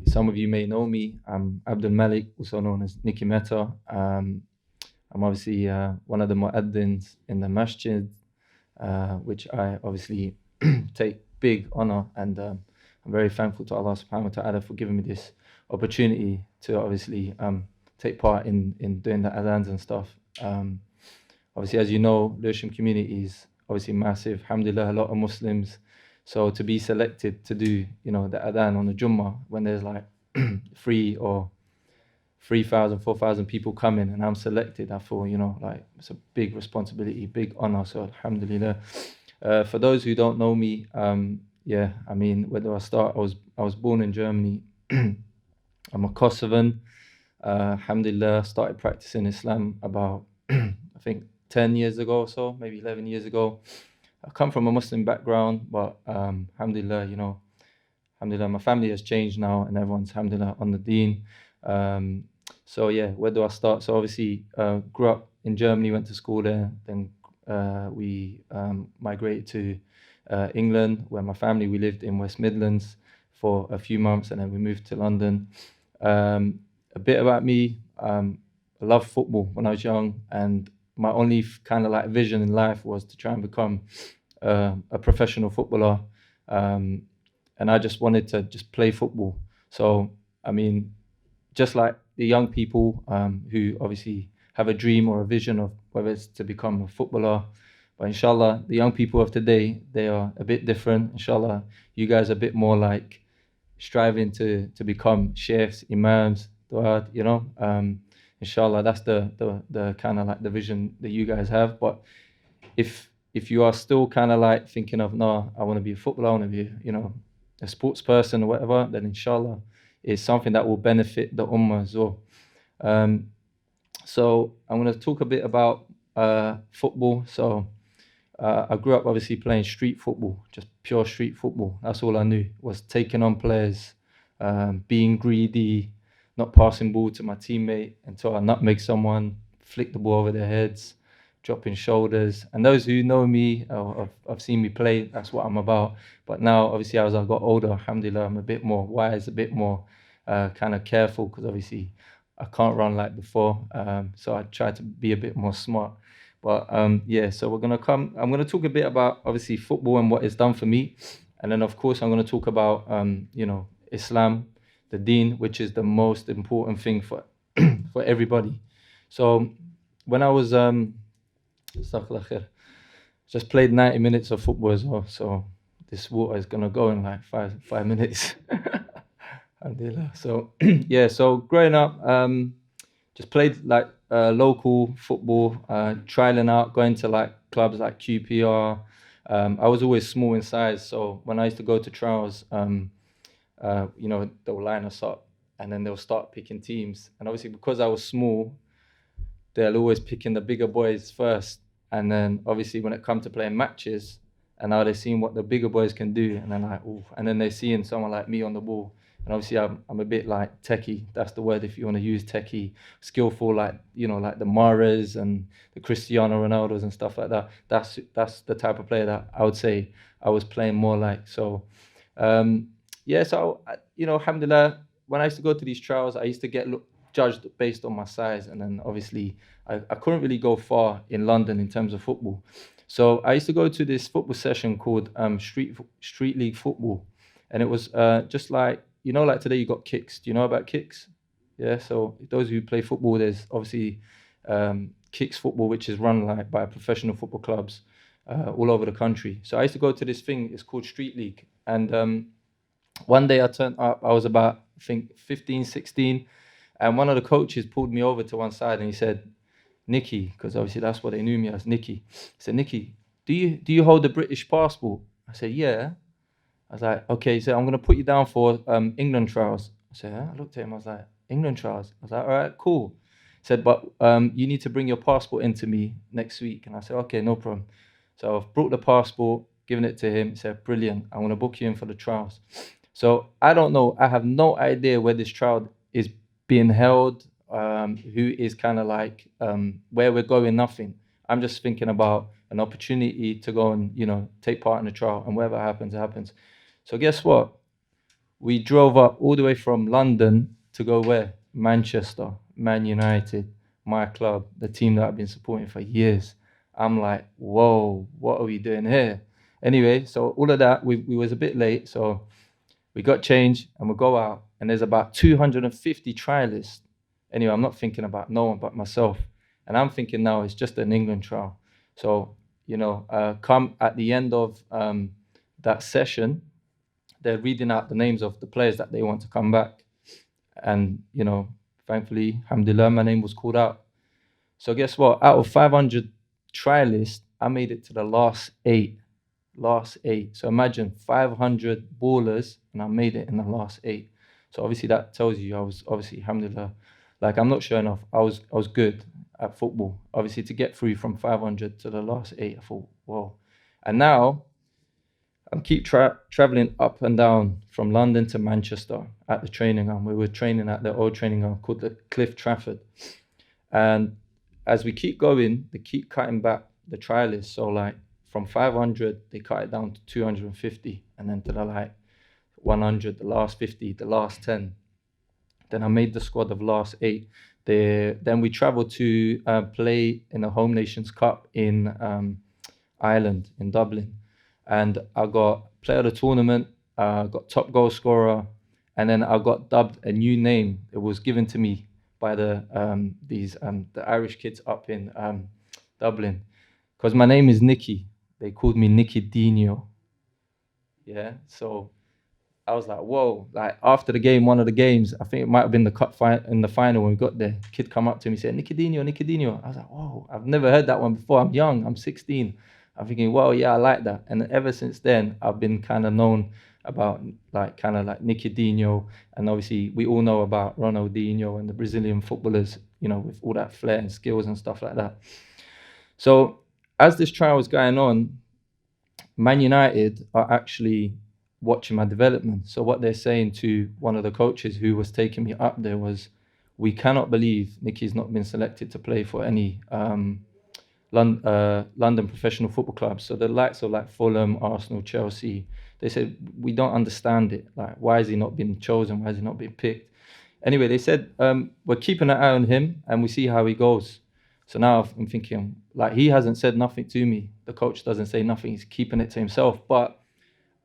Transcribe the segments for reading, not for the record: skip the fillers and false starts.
some of you may know me. I'm Abdul Malik, also known as Nickymeta. I'm obviously one of the mu'addins in the masjid, which I obviously take big honor, and I'm very thankful to Allah subhanahu wa ta'ala for giving me this opportunity to obviously take part in doing the adhans and stuff. Obviously, as you know, Lewisham community is obviously massive. Alhamdulillah, a lot of Muslims. So to be selected to do, the adhan on the Jummah when there's like 3,000, 4,000 people coming, and I'm selected, I feel, like it's a big responsibility, big honor. So Alhamdulillah. For those who don't know me, where do I start? I was born in Germany. I'm a Kosovan. Alhamdulillah, started practicing Islam about, I think, 10 years ago or so, maybe 11 years ago. I come from a Muslim background, but alhamdulillah, alhamdulillah, my family has changed now, and everyone's alhamdulillah on the deen. Where do I start? So obviously, grew up in Germany, went to school there. Then we migrated to England, where my family, we lived in West Midlands for a few months, and then we moved to London. A bit about me, I loved football when I was young, and my only kind of like vision in life was to try and become a professional footballer. And I just wanted to just play football. So, I mean, just like the young people who obviously have a dream or a vision of whether it's to become a footballer, but inshallah, the young people of today, they are a bit different. Inshallah, you guys are a bit more like striving to become sheikhs, imams, du'at, inshallah, that's the kind of like the vision that you guys have. But if you are still kind of like thinking of, no, I want to be a footballer, I want to be, a sports person or whatever, then inshallah, it's something that will benefit the ummah as well. So I'm going to talk a bit about football. So I grew up obviously playing street football, just pure street football. That's all I knew, was taking on players, being greedy, not passing ball to my teammate until I nutmeg someone, flick the ball over their heads, dropping shoulders. And those who know me, have seen me play, that's what I'm about. But now, obviously, as I got older, alhamdulillah, I'm a bit more wise, a bit more kind of careful, because obviously I can't run like before. So I try to be a bit more smart. But so I'm gonna talk a bit about obviously football and what it's done for me. And then of course I'm gonna talk about Islam, the deen, which is the most important thing for for everybody. So when I was just played 90 minutes of football as well. So this water is gonna go in like five minutes. Alhamdulillah. So so growing up, just played like local football, trialing out, going to like clubs like QPR. I was always small in size, so when I used to go to trials, they'll line us up, and then they'll start picking teams. And obviously, because I was small, they'll always pick in the bigger boys first. And then obviously, when it comes to playing matches, and now they're seeing what the bigger boys can do, and then like, ooh, and then they're seeing someone like me on the ball. And obviously, I'm a bit like techie. That's the word if you want to use techie, skillful, like like the Mahrez and the Cristiano Ronaldos and stuff like that. That's the type of player that I would say I was playing more like. So, alhamdulillah, when I used to go to these trials, I used to get judged based on my size, and then obviously I couldn't really go far in London in terms of football. So I used to go to this football session called street league football, and it was just like. Like today you got kicks. Do you know about kicks? Yeah, so those who play football, there's obviously kicks football, which is run like by professional football clubs all over the country. So I used to go to this thing, it's called Street League. And one day I turned up, I was about, I think, 15, 16, and one of the coaches pulled me over to one side and he said, Nicky, because obviously that's what they knew me as, Nicky. He said, Nicky, do you hold a British passport? I said, yeah. I was like, okay, so I'm going to put you down for England trials. I said, I looked at him, I was like, England trials? I was like, all right, cool. He said, but you need to bring your passport in to me next week. And I said, okay, no problem. So I've brought the passport, given it to him. He said, brilliant, I'm going to book you in for the trials. So I don't know, I have no idea where this trial is being held, who is kind of like, where we're going, nothing. I'm just thinking about an opportunity to go and, take part in the trial, and whatever happens, happens. So guess what? We drove up all the way from London to go where? Manchester, Man United, my club, the team that I've been supporting for years. I'm like, whoa, what are we doing here? Anyway, so all of that, we was a bit late, so we got changed and we go out, and there's about 250 trialists. Anyway, I'm not thinking about no one but myself. And I'm thinking now it's just an England trial. So, come at the end of that session, they're reading out the names of the players that they want to come back. And, thankfully, alhamdulillah, my name was called out. So guess what? Out of 500 trialists, I made it to the last eight. Last eight. So imagine 500 ballers, and I made it in the last eight. So obviously that tells you I was obviously, alhamdulillah, like I'm not showing off. I was good at football. Obviously to get through from 500 to the last eight, I thought, whoa. And now I'm keep traveling up and down from London to Manchester at the training ground. We were training at the old training ground called the Cliff Trafford. And as we keep going, they keep cutting back the trialists. So like from 500, they cut it down to 250, and then to the like 100, the last 50, the last 10. Then I made the squad of last eight. Then we traveled to play in the Home Nations Cup in Ireland, in Dublin. And I got player of the tournament, got top goal scorer, and then I got dubbed a new name. It was given to me by the Irish kids up in Dublin, because my name is Nicky. They called me Nickydinho. Yeah, so I was like, whoa! Like after the game, one of the games, I think it might have been the in the final when we got there. Kid come up to me and said, Nickydinho, Nickydinho. I was like, whoa! I've never heard that one before. I'm young. I'm 16. I'm thinking, well, yeah, I like that. And ever since then, I've been kind of known about like kind of like Nickydinho, and obviously we all know about Ronaldinho and the Brazilian footballers, with all that flair and skills and stuff like that. So as this trial was going on, Man United are actually watching my development. So what they're saying to one of the coaches who was taking me up there was, we cannot believe Nicky's not been selected to play for any London professional football clubs. So the likes of like Fulham, Arsenal, Chelsea, they said, we don't understand it. Like, why has he not been chosen? Why has he not been picked? Anyway, they said, we're keeping an eye on him and we see how he goes. So now I'm thinking, like, he hasn't said nothing to me. The coach doesn't say nothing. He's keeping it to himself. But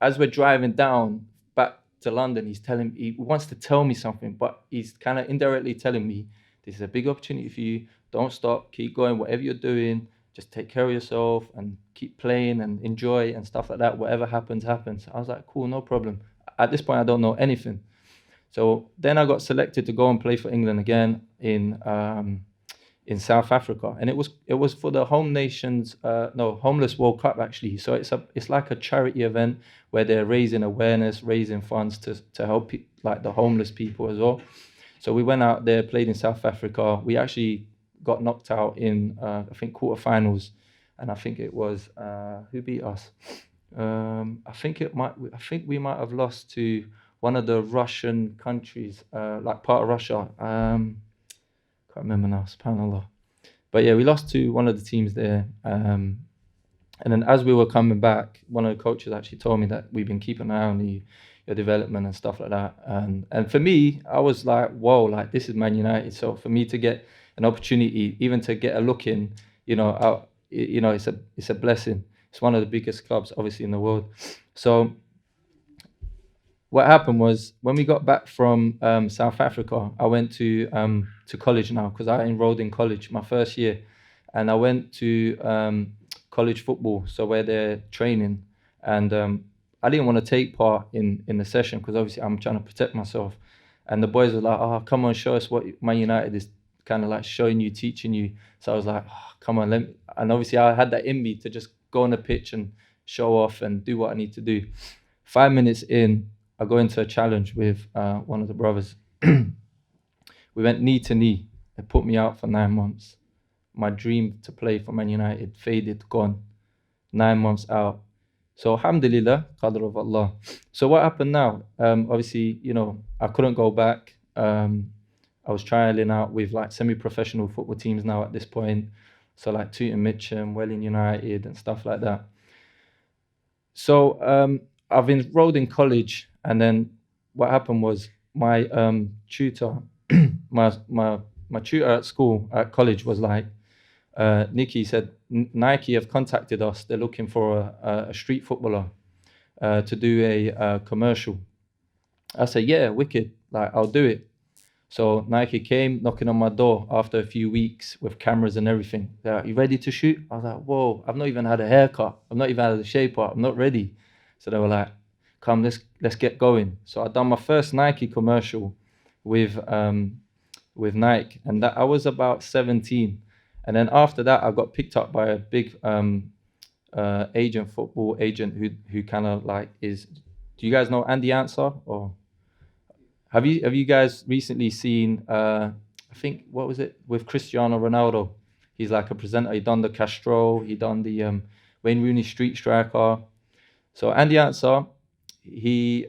as we're driving down back to London, he wants to tell me something, but he's kind of indirectly telling me, this is a big opportunity for you. Don't stop, keep going, whatever you're doing, just take care of yourself and keep playing and enjoy and stuff like that. Whatever happens, happens. I was like, cool, no problem. At this point, I don't know anything. So then I got selected to go and play for England again in South Africa, and it was for the Homeless World Cup actually. So it's like a charity event where they're raising awareness, raising funds to help like the homeless people as well. So we went out there, played in South Africa. We actually got knocked out in I think quarterfinals, and I think it was who beat us. I think we might have lost to one of the Russian countries, like part of Russia. Can't remember now, subhanAllah. But yeah, we lost to one of the teams there. And then as we were coming back, one of the coaches actually told me that we've been keeping an eye on your development and stuff like that. And for me, I was like, whoa, like this is Man United. So for me to get an opportunity, even to get a look in, it's a blessing. It's one of the biggest clubs, obviously, in the world. So what happened was when we got back from South Africa, I went to college now because I enrolled in college my first year, and I went to college football, so where they're training, and I didn't want to take part in the session because obviously I'm trying to protect myself, and the boys were like, "Oh, come on, show us what Man United is kind of like showing you, teaching you." So I was like, oh, "Come on, and obviously I had that in me to just go on the pitch and show off and do what I need to do. 5 minutes in, I go into a challenge with one of the brothers. We went knee to knee. They put me out for 9 months. My dream to play for Man United faded, gone. 9 months out. So alhamdulillah, qadr of Allah. So what happened now? Obviously, I couldn't go back. I was trialing out with like semi-professional football teams now at this point. So like Tooting Mitcham, Welling United and stuff like that. So I've enrolled in college, and then what happened was my tutor, my tutor at school at college was like, Nicky said, Nike have contacted us. They're looking for a street footballer to do a commercial. I said, yeah, wicked. Like, I'll do it. So Nike came knocking on my door after a few weeks with cameras and everything. They're like, you ready to shoot? I was like, whoa, I've not even had a haircut. I've not even had a shape up. I'm not ready. So they were like, come, let's get going. So I done my first Nike commercial with Nike, and that I was about 17. And then after that, I got picked up by a big football agent who kind of like is. Do you guys know Andy Answer or? Have you guys recently seen I think what was it with Cristiano Ronaldo? He's like a presenter. He done the Castro, he done the Wayne Rooney Street Striker. So Andy Ansar, he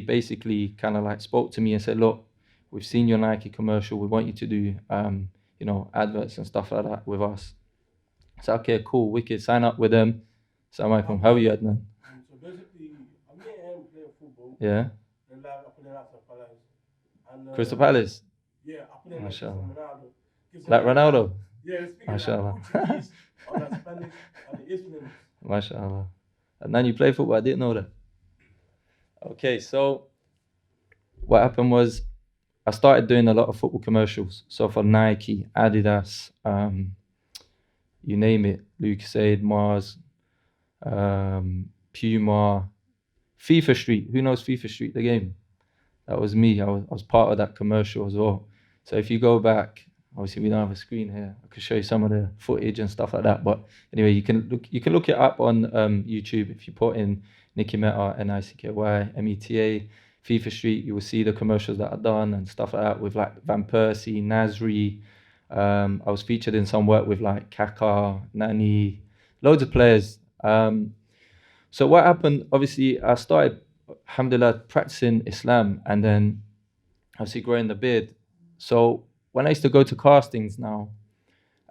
basically kind of like spoke to me and said, look, we've seen your Nike commercial. We want you to do adverts and stuff like that with us. So okay, cool, wicked. Sign up with them. Assalamu alaikum. How are you, Adnan? So basically, I'm getting him playing football. Yeah. And like, I put it out to Palace. And, Crystal Palace. Yeah, I put it out to Mashallah. Ronaldo. Like Ronaldo. Yeah, speaking Mashallah. like Portuguese, or like Spanish, and the Islamic. Mashallah. And then you play football. I didn't know that. Okay, so what happened was I started doing a lot of football commercials. So for Nike, Adidas, you name it, Lucasade, Mars, Puma, FIFA Street. Who knows FIFA Street, the game? That was me. I was part of that commercial as well. So if you go back, obviously we don't have a screen here. I could show you some of the footage and stuff like that. But anyway, you can look it up on YouTube if you put in Nickymeta, Nickymeta, FIFA Street. You will see the commercials that I've done and stuff like that with like Van Persie, Nasri. I was featured in some work with like Kaka, Nani, loads of players. So what happened? Obviously, I started, alhamdulillah, practicing Islam and then obviously growing the beard. So when I used to go to castings now,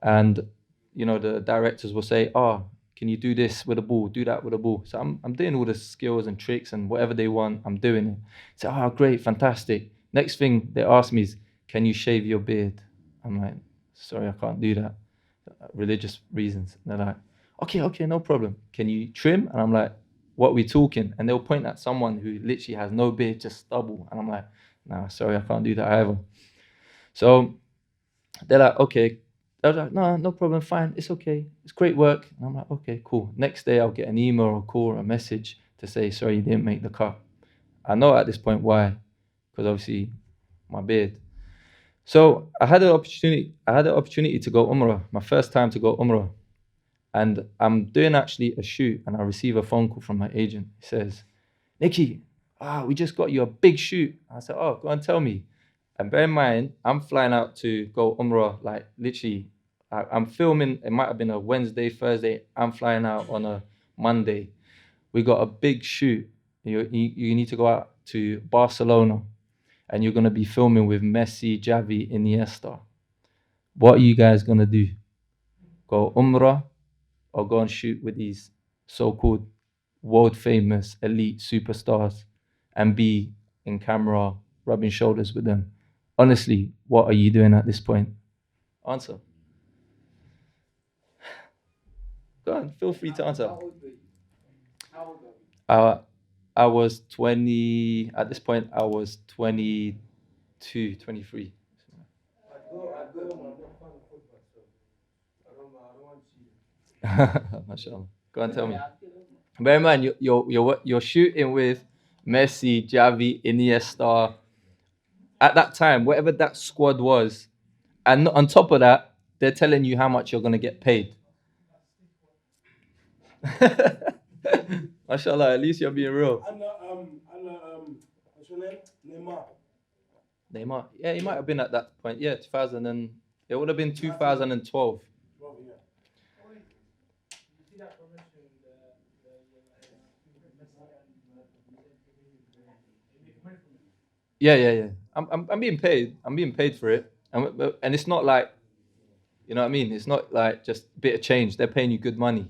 and the directors will say, "Oh, can you do this with a ball? Do that with a ball." So I'm doing all the skills and tricks and whatever they want, I'm doing it. Say, "Oh, great, fantastic." Next thing they ask me is, "Can you shave your beard?" I'm like, "Sorry, I can't do that. Religious reasons." And they're like, "Okay, no problem. Can you trim?" And I'm like, "What are we talking?" And they'll point at someone who literally has no beard, just stubble. And I'm like, "Nah, sorry, I can't do that either." So they're like, "Okay." They're like, "No problem, fine, it's okay. It's great work." And I'm like, "Okay, cool." Next day, I'll get an email or a call or a message to say, "Sorry, you didn't make the cut." I know at this point why, because obviously my beard. So I had the opportunity to go Umrah, my first time to go Umrah. And I'm doing actually a shoot and I receive a phone call from my agent. He says, "Nicky, we just got you a big shoot." I said, "Oh, go and tell me." And bear in mind, I'm flying out to go Umrah, like literally, I'm filming, it might have been a Wednesday, Thursday. I'm flying out on a Monday. We got a big shoot. You need to go out to Barcelona and you're going to be filming with Messi, Javi, Iniesta. What are you guys going to do? Go Umrah or go and shoot with these so-called world famous elite superstars and be in camera rubbing shoulders with them? Honestly, what are you doing at this point? Answer. Go on, feel free to answer. How old are you? I was 20, at this point I was 22, 23. I go, I'm not a fan of football, so I don't want to see it. Mashallah. Go and tell me. Bear in mind, you're shooting with Messi, Javi, Iniesta. At that time, whatever that squad was, and on top of that, they're telling you how much you're gonna get paid. Mashallah, at least you're being real. What's your name? Neymar. Neymar, yeah, he might have been at that point. Yeah, 2000 and it would have been 2012. Well, yeah. Yeah. I'm being paid. I'm being paid for it, and it's not like, you know what I mean. It's not like just a bit of change. They're paying you good money.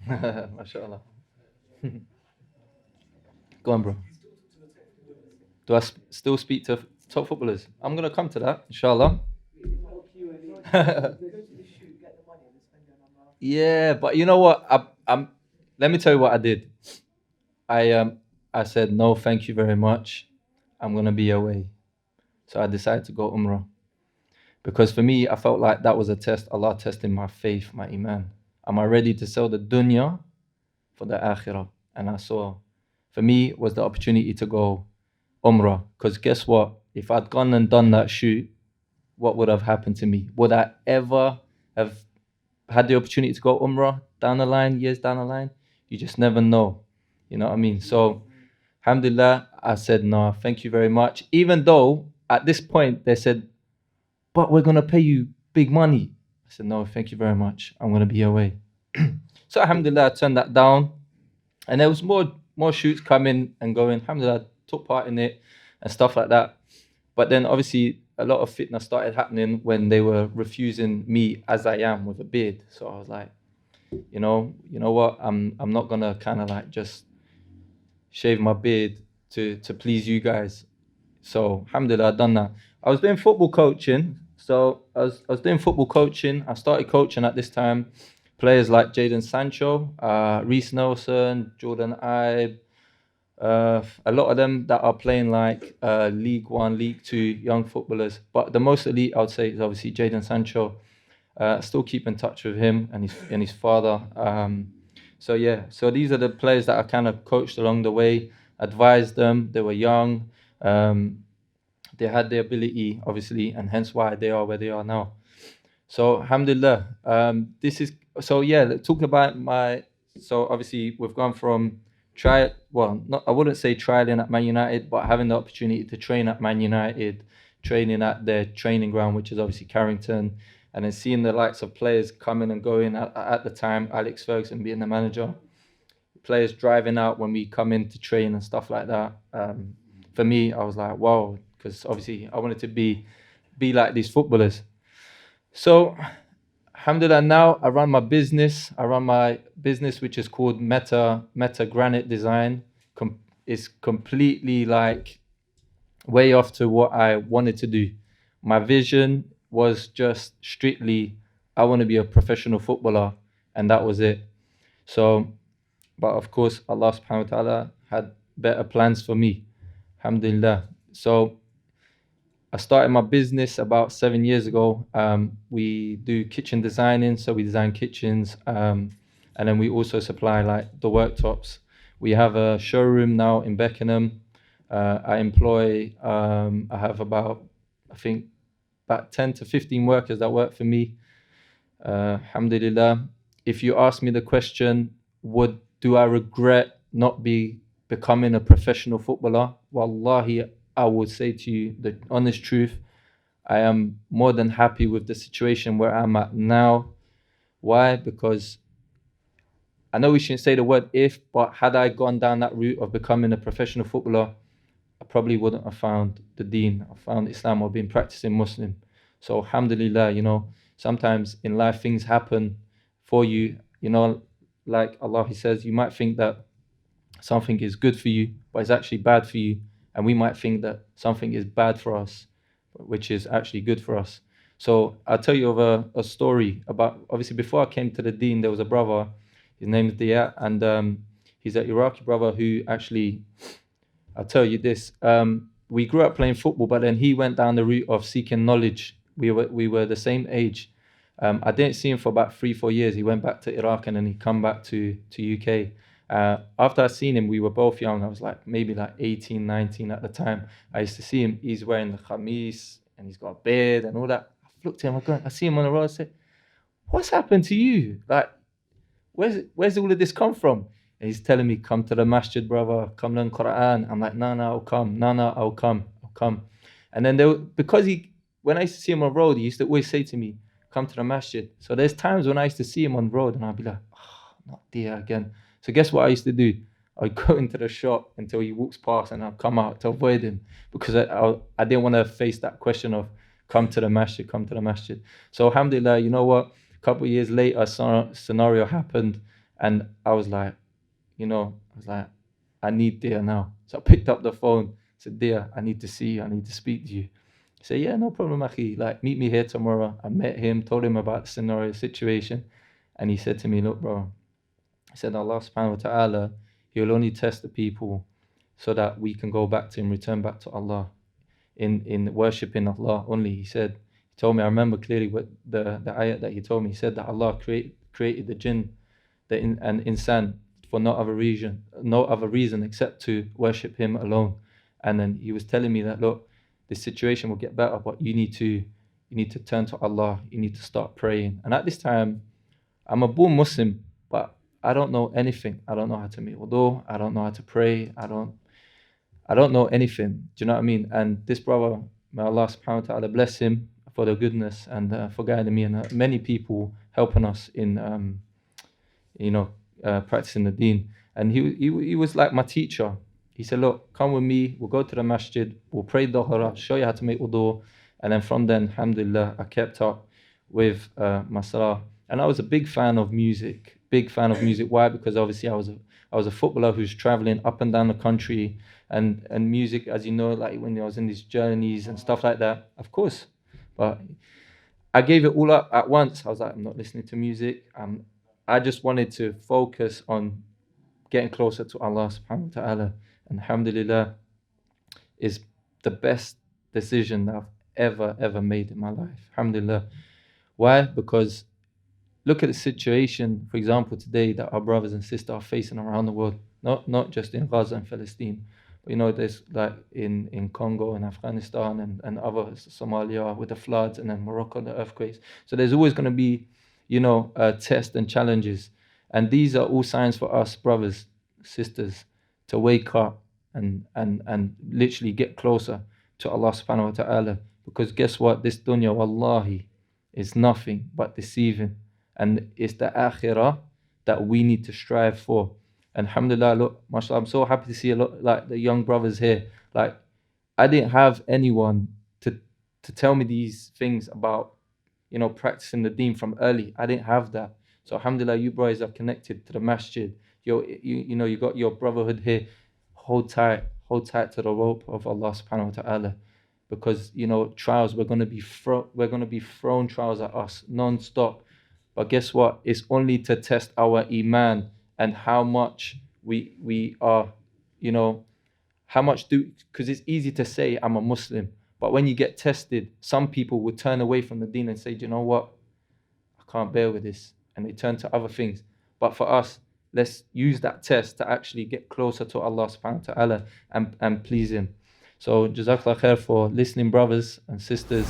Mashallah. Go on, bro. Do I still speak to top footballers? I'm gonna come to that, inshallah. Yeah, but you know what? I'm. Let me tell you what I did. I said no, thank you very much. I'm gonna be away. So I decided to go Umrah because for me, I felt like that was a test. Allah testing my faith, my iman. Am I ready to sell the dunya for the akhirah? And I saw, for me, was the opportunity to go Umrah. Because guess what? If I'd gone and done that shoot, what would have happened to me? Would I ever have had the opportunity to go Umrah down the line, years down the line? You just never know. You know what I mean? So, alhamdulillah, I said, no, thank you very much. Even though at this point they said, but we're going to pay you big money. I said, no, thank you very much. I'm going to be away. So, alhamdulillah, I turned that down. And there was more shoots coming and going. Alhamdulillah, I took part in it and stuff like that. But then obviously a lot of fitna started happening when they were refusing me as I am with a beard. So I was like, you know what? I'm not gonna kind of like just shave my beard to please you guys. So alhamdulillah, I've done that. I was doing football coaching. So I was doing football coaching. I started coaching at this time. Players like Jadon Sancho, Reece Nelson, Jordan Ibe, a lot of them that are playing like League One, League Two, young footballers. But the most elite, I would say, is obviously Jadon Sancho. Still keep in touch with him and his father. So yeah, so these are the players that I kind of coached along the way, advised them. They were young. They had the ability, obviously, and hence why they are where they are now. So alhamdulillah, this is so yeah. Talk about my. So obviously we've gone from I wouldn't say trialing at Man United, but having the opportunity to train at Man United, training at their training ground, which is obviously Carrington, and then seeing the likes of players coming and going at the time, Alex Ferguson being the manager, players driving out when we come in to train and stuff like that. For me, I was like, wow, because obviously I wanted to be like these footballers. So, alhamdulillah, now I run my business. I run my business, which is called Meta Granite Design. It's completely like way off to what I wanted to do. My vision was just strictly, I want to be a professional footballer, and that was it. So, but of course, Allah subhanahu wa ta'ala had better plans for me. Alhamdulillah. So, I started my business about 7 years ago. We do kitchen designing, so we design kitchens, and then we also supply like the worktops. We have a showroom now in Beckenham. I have I think, about 10 to 15 workers that work for me. Alhamdulillah. If you ask me the question, do I regret not becoming a professional footballer? Wallahi, I would say to you the honest truth. I am more than happy with the situation where I'm at now. Why? Because I know we shouldn't say the word if, but had I gone down that route of becoming a professional footballer, I probably wouldn't have found the deen. I found Islam or been practicing Muslim. So alhamdulillah, sometimes in life things happen for you, like Allah, He says, you might think that something is good for you, but it's actually bad for you. And we might think that something is bad for us, which is actually good for us. So I'll tell you of a story about, obviously before I came to the deen, there was a brother, his name is Dia, and he's an Iraqi brother who actually, I'll tell you this, we grew up playing football, but then he went down the route of seeking knowledge. We were the same age. I didn't see him for about 3-4 years. He went back to Iraq and then he come back to UK. After I seen him, we were both young. I was like maybe like 18, 19 at the time. I used to see him. He's wearing the khamis and he's got a beard and all that. I looked at him. I see him on the road. I said, "What's happened to you? Like, where's all of this come from?" And he's telling me, "Come to the masjid, brother. Come learn Quran." I'm like, "No, I'll come. No, I'll come." And then when I used to see him on the road, he used to always say to me, "Come to the masjid." So there's times when I used to see him on the road and I'd be like, "Oh, not there again." So guess what I used to do? I'd go into the shop until he walks past and I'll come out to avoid him because I didn't want to face that question of come to the masjid. So alhamdulillah, you know what? A couple of years later, a scenario happened and I was like, I need Dia now. So I picked up the phone, said, Dia, I need to see you, I need to speak to you. He said, yeah, no problem, Akhi. Like, meet me here tomorrow. I met him, told him about the scenario, situation. And he said to me, look, bro, he said, Allah subhanahu wa ta'ala, He will only test the people so that we can go back to Him, return back to Allah in worshipping Allah only. He said, he told me, I remember clearly what the ayat that he told me. He said that Allah created the jinn and insan for no other reason except to worship Him alone. And then he was telling me that, look, the situation will get better, but you need to turn to Allah. You need to start praying. And at this time, I'm a born Muslim, but I don't know anything. I don't know how to make wudu. I don't know how to pray. I don't know anything. Do you know what I mean? And this brother, may Allah subhanahu wa ta'ala bless him for the goodness and for guiding me and many people helping us in, practicing the deen. And he was like my teacher. He said, look, come with me. We'll go to the masjid. We'll pray Dhuhr, show you how to make wudu. And then from then, alhamdulillah, I kept up with my salah. And I was a big fan of music. Big fan of music. Why? Because obviously I was a footballer who's traveling up and down the country, and music, as you know, like when I was in these journeys and stuff like that, of course. But I gave it all up at once. I was like, I'm not listening to music. I just wanted to focus on getting closer to Allah subhanahu wa ta'ala. And alhamdulillah is the best decision that I've ever made in my life. Alhamdulillah. Why? Because look at the situation, for example, today that our brothers and sisters are facing around the world, not just in Gaza and Palestine, but there's like in Congo and Afghanistan and other Somalia with the floods, and then Morocco, the earthquakes. So there's always going to be, tests and challenges. And these are all signs for us, brothers, sisters, to wake up and literally get closer to Allah subhanahu wa ta'ala. Because guess what? This dunya, wallahi, is nothing but deceiving. And it's the akhirah that we need to strive for. And alhamdulillah, look, mashallah, I'm so happy to see a lot like the young brothers here. Like, I didn't have anyone to tell me these things about, practicing the deen from early. I didn't have that. So alhamdulillah, you boys are connected to the masjid. You got your brotherhood here. Hold tight to the rope of Allah subhanahu wa ta'ala. Because, trials, we're going to be thrown trials at us non-stop. But guess what? It's only to test our iman and how much we are, how much because it's easy to say I'm a Muslim, but when you get tested, some people will turn away from the deen and say, do you know what? I can't bear with this. And they turn to other things. But for us, let's use that test to actually get closer to Allah subhanahu wa ta'ala and please Him. So Jazakallah khair for listening, brothers and sisters.